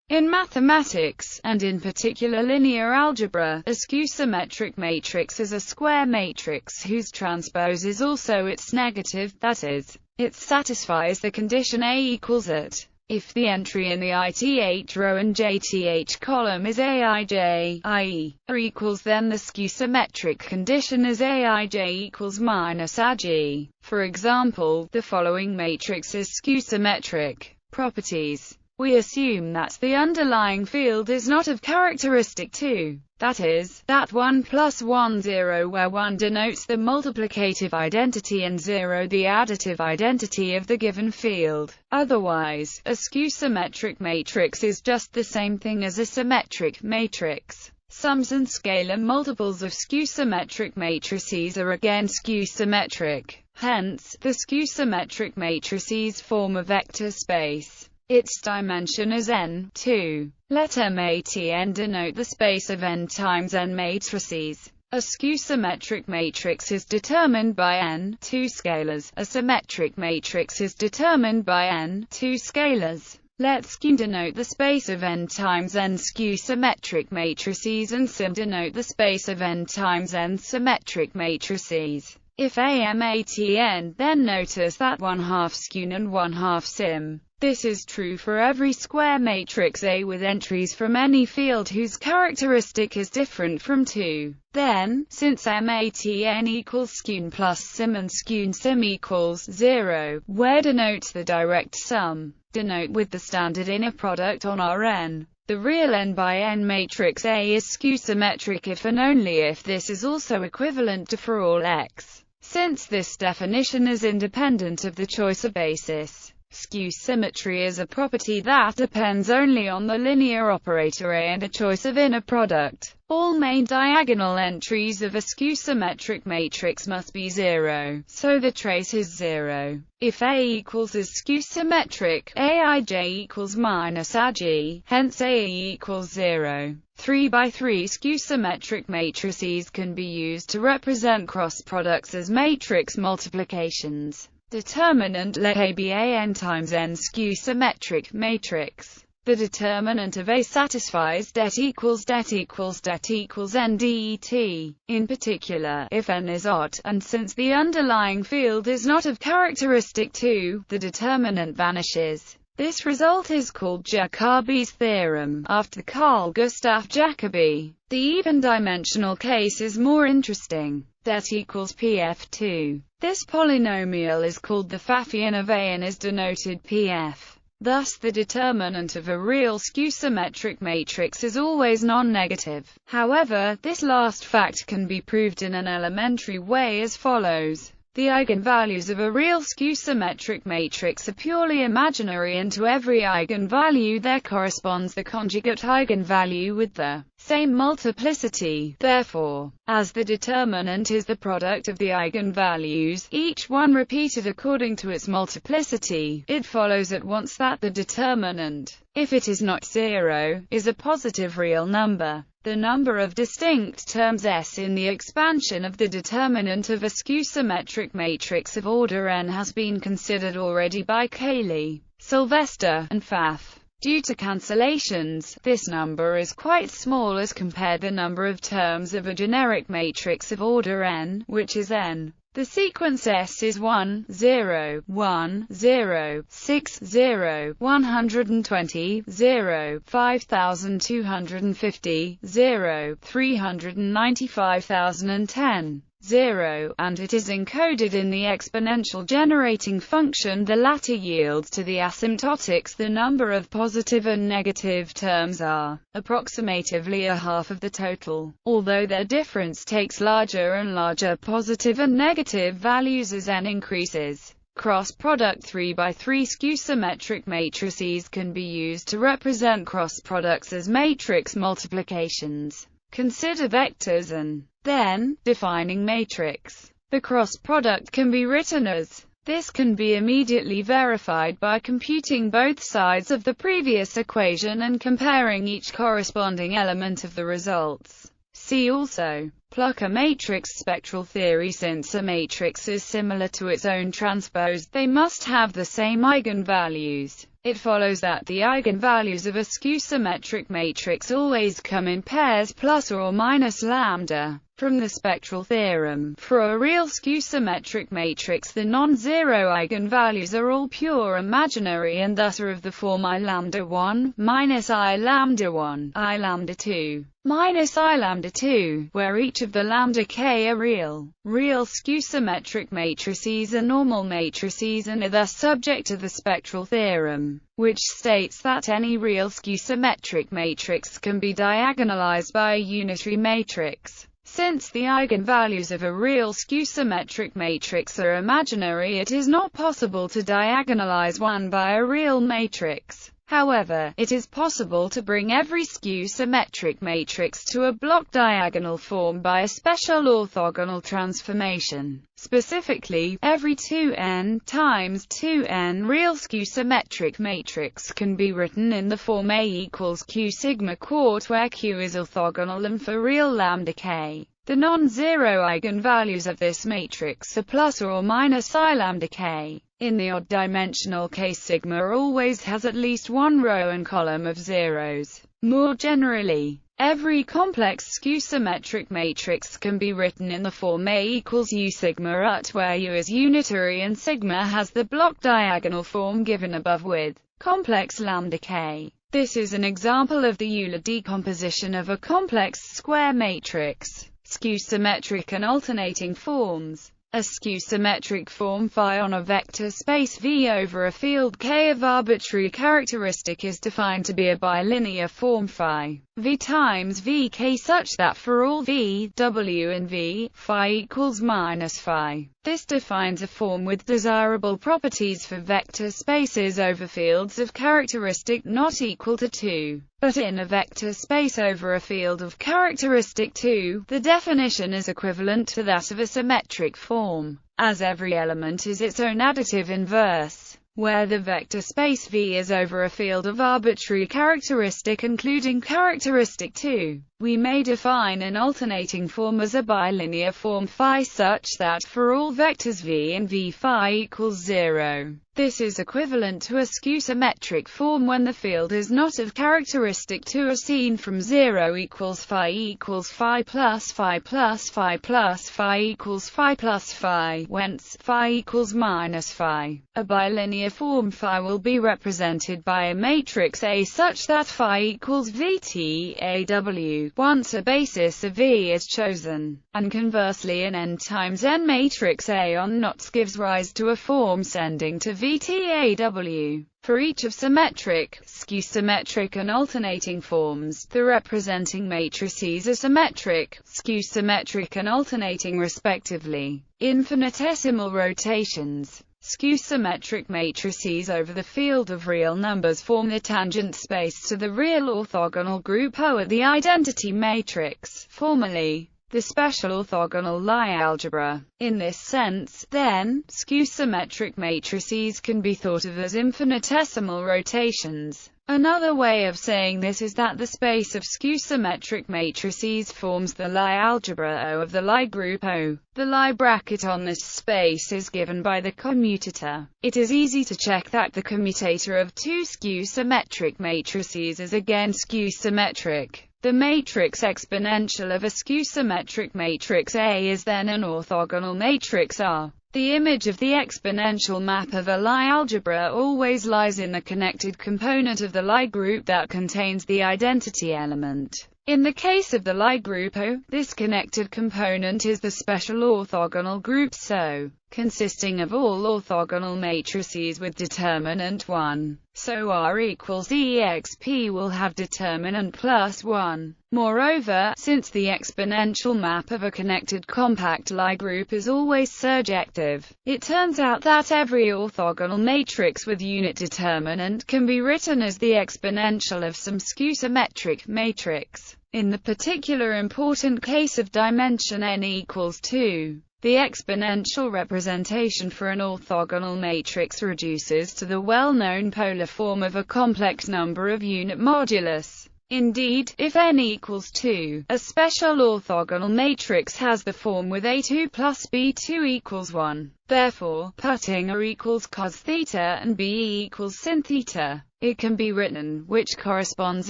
In mathematics, and in particular linear algebra, a skew-symmetric matrix is a square matrix whose transpose is also its negative, that is, it satisfies the condition A equals AT. If the entry in the ith row and jth column is aij, i.e., A equals, then the skew-symmetric condition is aij equals minus ag. For example, the following matrix is skew-symmetric. Properties. We assume that the underlying field is not of characteristic 2. That is, that 1 plus 1 0, where 1 denotes the multiplicative identity and 0 the additive identity of the given field. Otherwise, a skew-symmetric matrix is just the same thing as a symmetric matrix. Sums and scalar multiples of skew-symmetric matrices are again skew-symmetric. Hence, the skew-symmetric matrices form a vector space. Its dimension is n. 2. Let M(AT_n) denote the space of n times n matrices. A skew-symmetric matrix is determined by n, 2 scalars. A symmetric matrix is determined by n, 2 scalars. Let skew denote the space of n times n skew-symmetric matrices and sim denote the space of n times n symmetric matrices. If AM(AT_n), then notice that 1/2 skew and 1/2 sim. This is true for every square matrix A with entries from any field whose characteristic is different from 2. Then, since M(AT_n) equals skew plus sim and skew sim equals 0, where denotes the direct sum, denote with the standard inner product on Rn. The real n by n matrix A is skew-symmetric if and only if this is also equivalent to for all x. Since this definition is independent of the choice of basis, skew-symmetry is a property that depends only on the linear operator A and a choice of inner product. All main diagonal entries of a skew-symmetric matrix must be 0, so the trace is 0. If A equals is skew-symmetric, aij equals minus ag, hence A equals 0. 3×3 skew-symmetric matrices can be used to represent cross products as matrix multiplications. Determinant let A be a n times n skew-symmetric matrix. The determinant of A satisfies det equals n det. In particular, if n is odd, and since the underlying field is not of characteristic 2, the determinant vanishes. This result is called Jacobi's theorem, after Carl Gustav Jacobi. The even-dimensional case is more interesting. Det equals Pf2. This polynomial is called the Pfaffian of A and is denoted Pf. Thus the determinant of a real skew-symmetric matrix is always non-negative. However, this last fact can be proved in an elementary way as follows. The eigenvalues of a real skew-symmetric matrix are purely imaginary, and to every eigenvalue there corresponds the conjugate eigenvalue with the same multiplicity. Therefore, as the determinant is the product of the eigenvalues, each one repeated according to its multiplicity, it follows at once that the determinant, if it is not 0, is a positive real number. The number of distinct terms S in the expansion of the determinant of a skew-symmetric matrix of order n has been considered already by Cayley, Sylvester, and Pfaff. Due to cancellations, this number is quite small as compared the number of terms of a generic matrix of order n, which is n. The sequence S is 1, 0, 1, 0, 6, 0, 120, 0, 5250, 0, 395,010, 0, and it is encoded in the exponential generating function. The latter yields to the asymptotics the number of positive and negative terms are, approximatively a half of the total, although their difference takes larger and larger positive and negative values as n increases. Cross-product 3×3 skew-symmetric matrices can be used to represent cross-products as matrix multiplications. Consider vectors and, then, defining matrix. The cross product can be written as. This can be immediately verified by computing both sides of the previous equation and comparing each corresponding element of the results. See also, pluck a matrix spectral theory. Since a matrix is similar to its own transpose, they must have the same eigenvalues. It follows that the eigenvalues of a skew-symmetric matrix always come in pairs plus or minus lambda. From the spectral theorem, for a real skew-symmetric matrix the non-zero eigenvalues are all pure imaginary and thus are of the form I lambda 1, minus I lambda 1, I lambda 2, minus I lambda 2, where each of the lambda k are real. Real skew-symmetric matrices are normal matrices and are thus subject to the spectral theorem, which states that any real skew-symmetric matrix can be diagonalized by a unitary matrix. Since the eigenvalues of a real skew-symmetric matrix are imaginary, it is not possible to diagonalize one by a real matrix. However, it is possible to bring every skew-symmetric matrix to a block diagonal form by a special orthogonal transformation. Specifically, every 2n times 2n real skew-symmetric matrix can be written in the form A equals Q sigma quart, where Q is orthogonal and for real lambda k. The non-zero eigenvalues of this matrix are plus or minus I lambda k. In the odd-dimensional case, sigma always has at least one row and column of zeros. More generally, every complex skew-symmetric matrix can be written in the form A equals U sigma ut, where U is unitary and sigma has the block diagonal form given above with complex lambda k. This is an example of the Euler decomposition of a complex square matrix. Skew-symmetric and alternating forms. A skew-symmetric form phi on a vector space V over a field K of arbitrary characteristic is defined to be a bilinear form phi V times Vk such that for all V, W in V, phi equals minus phi. This defines a form with desirable properties for vector spaces over fields of characteristic not equal to 2. But in a vector space over a field of characteristic 2, the definition is equivalent to that of a symmetric form, as every element is its own additive inverse. Where the vector space V is over a field of arbitrary characteristic including characteristic 2, we may define an alternating form as a bilinear form phi such that for all vectors V and V phi equals 0. This is equivalent to a skew-symmetric form when the field is not of characteristic 2 as seen from 0 equals phi plus phi plus phi plus phi equals phi plus phi, whence phi equals minus phi. A bilinear form phi will be represented by a matrix A such that phi equals VTAW once a basis of V is chosen, and conversely an n times n matrix A on knots gives rise to a form sending to VTAW. For each of symmetric, skew-symmetric and alternating forms, the representing matrices are symmetric, skew-symmetric and alternating respectively. Infinitesimal rotations. Skew-symmetric matrices over the field of real numbers form the tangent space to the real orthogonal group O at the identity matrix, formally the special orthogonal Lie algebra. In this sense, then, skew-symmetric matrices can be thought of as infinitesimal rotations. Another way of saying this is that the space of skew-symmetric matrices forms the Lie algebra O of the Lie group O. The Lie bracket on this space is given by the commutator. It is easy to check that the commutator of two skew-symmetric matrices is again skew-symmetric. The matrix exponential of a skew-symmetric matrix A is then an orthogonal matrix R. The image of the exponential map of a Lie algebra always lies in the connected component of the Lie group that contains the identity element. In the case of the Lie group O, this connected component is the special orthogonal group SO, consisting of all orthogonal matrices with determinant 1. So R equals EXP will have determinant plus 1. Moreover, since the exponential map of a connected compact Lie group is always surjective, it turns out that every orthogonal matrix with unit determinant can be written as the exponential of some skew-symmetric matrix. In the particular important case of dimension n equals 2, the exponential representation for an orthogonal matrix reduces to the well-known polar form of a complex number of unit modulus. Indeed, if n equals 2, a special orthogonal matrix has the form with A2 plus B2 equals 1. Therefore, putting A equals cos theta and B equals sin theta, it can be written, which corresponds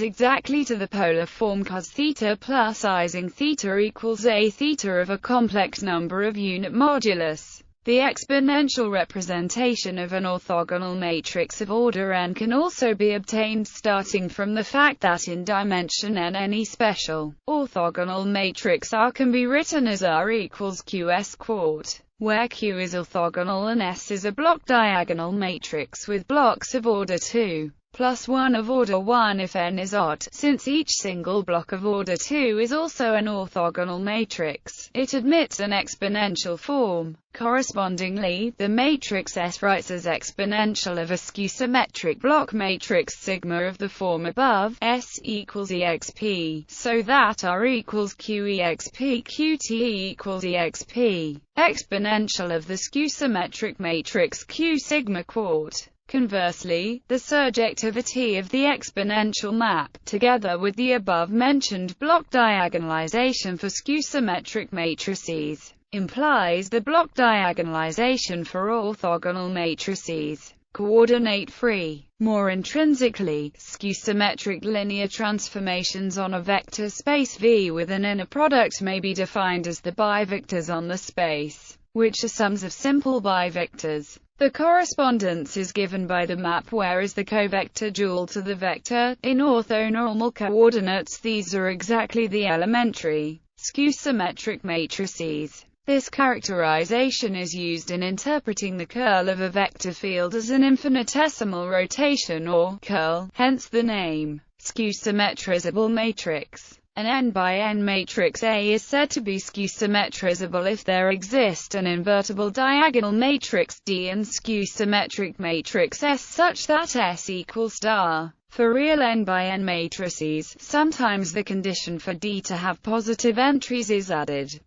exactly to the polar form cos theta plus I sin theta equals A theta of a complex number of unit modulus. The exponential representation of an orthogonal matrix of order n can also be obtained starting from the fact that in dimension n any special orthogonal matrix R can be written as R equals QS quart, where Q is orthogonal and S is a block diagonal matrix with blocks of order 2 plus 1 of order 1 if n is odd. Since each single block of order 2 is also an orthogonal matrix, it admits an exponential form. Correspondingly, the matrix S writes as exponential of a skew-symmetric block matrix sigma of the form above, S equals exp, so that R equals Q exp Qt equals exp, exponential of the skew-symmetric matrix Q sigma quart. Conversely, the surject of A of the exponential map, together with the above-mentioned block diagonalization for skew-symmetric matrices, implies the block diagonalization for orthogonal matrices, coordinate-free. More intrinsically, skew-symmetric linear transformations on a vector space V with an inner product may be defined as the bivectors on the space, which are sums of simple bivectors. The correspondence is given by the map where is the covector dual to the vector. In orthonormal coordinates, these are exactly the elementary skew-symmetric matrices. This characterization is used in interpreting the curl of a vector field as an infinitesimal rotation or curl, hence the name skew-symmetrizable matrix. An n by n matrix A is said to be skew-symmetrizable if there exists an invertible diagonal matrix D and skew-symmetric matrix S such that S equals star. For real n by n matrices, sometimes the condition for D to have positive entries is added.